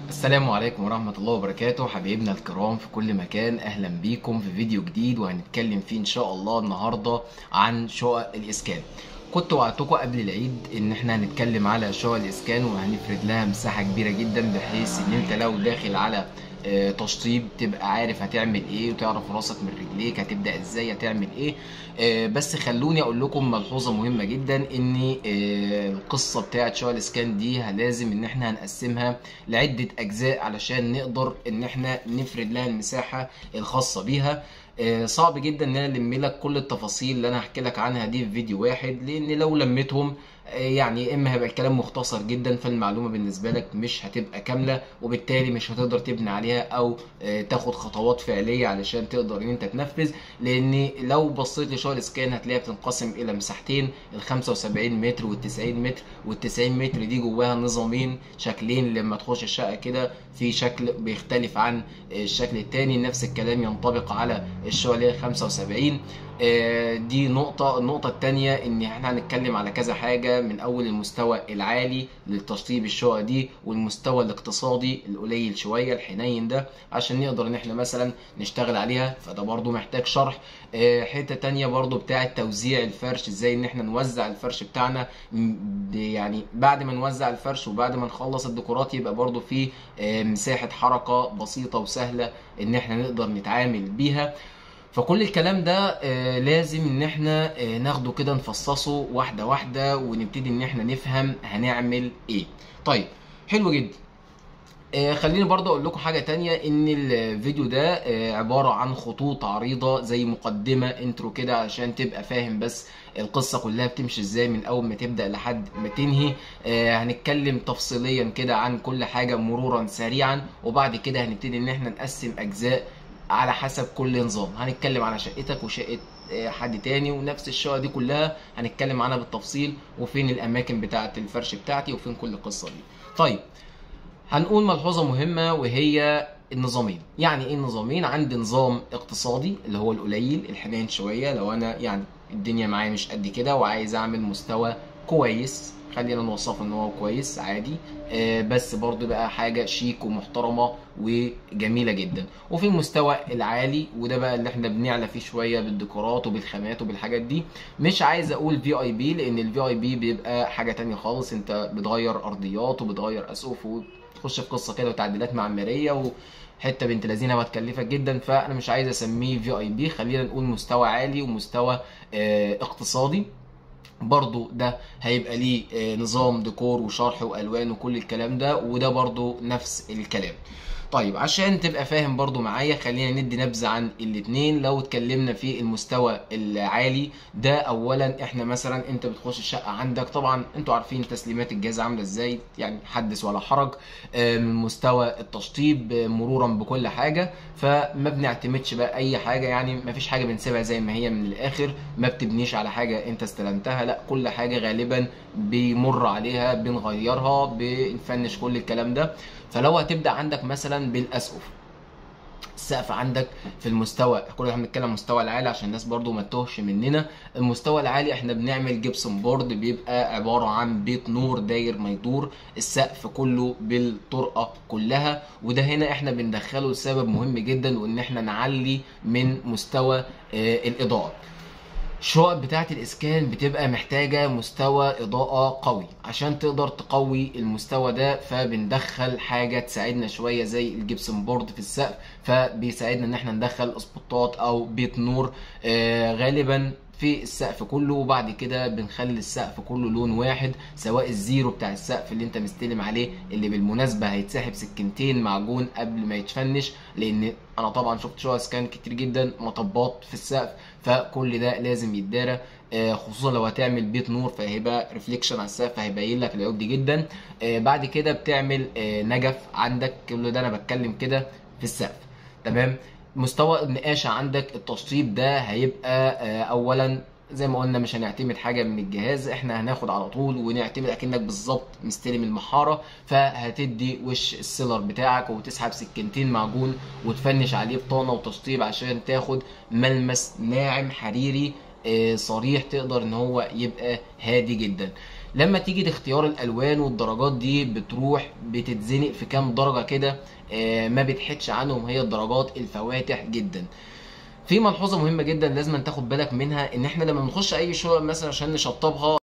السلام عليكم ورحمة الله وبركاته، حبايبنا الكرام في كل مكان. أهلا بيكم في فيديو جديد وهنتكلم فيه إن شاء الله النهاردة عن شقق الإسكان. كنت وعدتكم قبل العيد إن احنا هنتكلم على شقق الإسكان وهنفرد لها مساحة كبيرة جدا، بحيث إن أنت لو داخل على تشطيب تبقى عارف هتعمل ايه وتعرف راسك من رجليك هتبدأ ازاي هتعمل ايه. بس خلوني اقول لكم ملحوظة مهمة جدا، ان القصة بتاعت شقق الاسكان دي لازم ان احنا هنقسمها لعدة اجزاء علشان نقدر ان احنا نفرد لها المساحة الخاصة بيها. صعب جدا ان انا الم لك كل التفاصيل اللي انا هحكي لك عنها دي في فيديو واحد، لان لو لميتهم يعني اما هيبقى الكلام مختصر جدا، فالمعلومه بالنسبه لك مش هتبقى كامله، وبالتالي مش هتقدر تبني عليها او تاخد خطوات فعليه علشان تقدر ان انت تنفذ. لان لو بصيت لشقق الاسكان هتلاقيها بتنقسم الى مساحتين، ال 75 متر وال 90 متر، وال 90 متر دي جواها نظامين شكلين. لما تخش الشقه كده في شكل بيختلف عن الشكل التاني، نفس الكلام ينطبق على الشقق اللي هي 75. دي نقطة. النقطة التانية ان احنا هنتكلم على كذا حاجة، من اول المستوى العالي للتشطيب الشقق دي، والمستوى الاقتصادي القليل شوية الحنين ده، عشان نقدر ان احنا مثلا نشتغل عليها، فده برضو محتاج شرح. حتة تانية برضو بتاعة توزيع الفرش، ازاي ان احنا نوزع الفرش بتاعنا، يعني بعد ما نوزع الفرش وبعد ما نخلص الديكورات يبقى برضو في مساحة حركة بسيطة وسهلة ان احنا نقدر نتعامل بيها. فكل الكلام ده لازم ان احنا ناخده كده نفصصه واحدة واحدة ونبتدي ان احنا نفهم هنعمل ايه. طيب، حلو جدا. خليني برضه اقول لكم حاجة تانية، ان الفيديو ده عبارة عن خطوط عريضة زي مقدمة انترو كده، عشان تبقى فاهم بس القصة كلها بتمشي ازاي من اول ما تبدأ لحد ما تنهي. هنتكلم تفصيليا كده عن كل حاجة مرورا سريعا، وبعد كده هنبتدي ان احنا نقسم اجزاء على حسب كل نظام. هنتكلم على شقتك وشقة حد تاني، ونفس الشقة دي كلها هنتكلم عنها بالتفصيل، وفين الاماكن بتاعة الفرش بتاعتي وفين كل القصة دي. طيب، هنقول ملحوظة مهمة وهي النظامين. يعني ايه النظامين؟ عندي نظام اقتصادي اللي هو القليل الحنين شوية، لو انا يعني الدنيا معايا مش قد كده وعايز اعمل مستوى كويس، خلينا نوصفه ان هو كويس عادي، بس برضو بقى حاجة شيك ومحترمة وجميلة جدا. وفي المستوى العالي، وده بقى اللي احنا بنعلى فيه شوية بالديكورات وبالخامات وبالحاجات دي. مش عايز اقول في اي بي، لان الفي اي بي بيبقى حاجة تانية خالص، انت بتغير ارضيات وبتغير اسقف وتخش في قصة كده وتعديلات معمارية وحتة بنت لذينه وهتكلفك جدا، فانا مش عايز اسميه في اي بي. خلينا نقول مستوى عالي ومستوى اقتصادي. برضو ده هيبقى ليه نظام ديكور وشرح والوان وكل الكلام ده، وده برضو نفس الكلام. طيب، عشان تبقى فاهم برضو معايا خلينا ندي نبذة عن الاتنين. لو اتكلمنا في المستوى العالي ده، اولا احنا مثلا انت بتخش الشقة عندك، طبعا انتوا عارفين تسليمات الجهاز عاملة ازاي، يعني حدث ولا حرج. من مستوى التشطيب مرورا بكل حاجة، فما بنعتمدش بقى اي حاجة، يعني ما فيش حاجة بنسيبها زي ما هي من الاخر، ما بتبنيش على حاجة انت استلمتها، لا كل حاجة غالبا بيمر عليها بنغيرها بنفنش كل الكلام ده. فلو هتبدا عندك مثلا بالاسقف، السقف عندك في المستوى، كل احنا بنتكلم المستوى العالي عشان الناس برضو ما تتوهش مننا. المستوى العالي احنا بنعمل جبسون بورد، بيبقى عباره عن بيت نور داير ما يدور، السقف كله بالطرقه كلها، وده هنا احنا بندخله لسبب مهم جدا، وان احنا نعلي من مستوى الاضاءه. الشقق بتاعت الاسكان بتبقى محتاجة مستوى اضاءة قوي، عشان تقدر تقوي المستوى ده فبندخل حاجة تساعدنا شوية زي الجبسون بورد في السقف، فبيساعدنا ان احنا ندخل اسبوتات او بيت نور غالبا في السقف كله، وبعد كده بنخلي السقف كله لون واحد، سواء الزيرو بتاع السقف اللي انت مستلم عليه، اللي بالمناسبة هيتسحب سكينتين معجون قبل ما يتفنش، لان انا طبعا شفت شقق اسكان كتير جدا مطبات في السقف، فكل ده لازم يتدارى، خصوصا لو هتعمل بيت نور فهيبقى ريفليكشن على السقف هيبين لك العيوب دي جدا. بعد كده بتعمل نجف عندك، كل ده انا بتكلم كده في السقف. تمام. مستوى النقاشه عندك، التشطيب ده هيبقى اولا زي ما قلنا مش هنعتمد حاجه من الجهاز، احنا هناخد على طول ونعتمد اكنك بالظبط مستلم المحاره، فهتدي وش السيلر بتاعك وتسحب سكينتين معجون وتفنش عليه بطانه وتشطيب عشان تاخد ملمس ناعم حريري صريح، تقدر ان هو يبقى هادي جدا. لما تيجي لاختيار الالوان والدرجات دي بتروح بتتزنق في كام درجه كده، ما بتحدش عنهم، هي الدرجات الفواتح جدا. في ملحوظه مهمه جدا لازم تاخد بالك منها، ان احنا لما بنخش اي شقق مثلا عشان نشطبها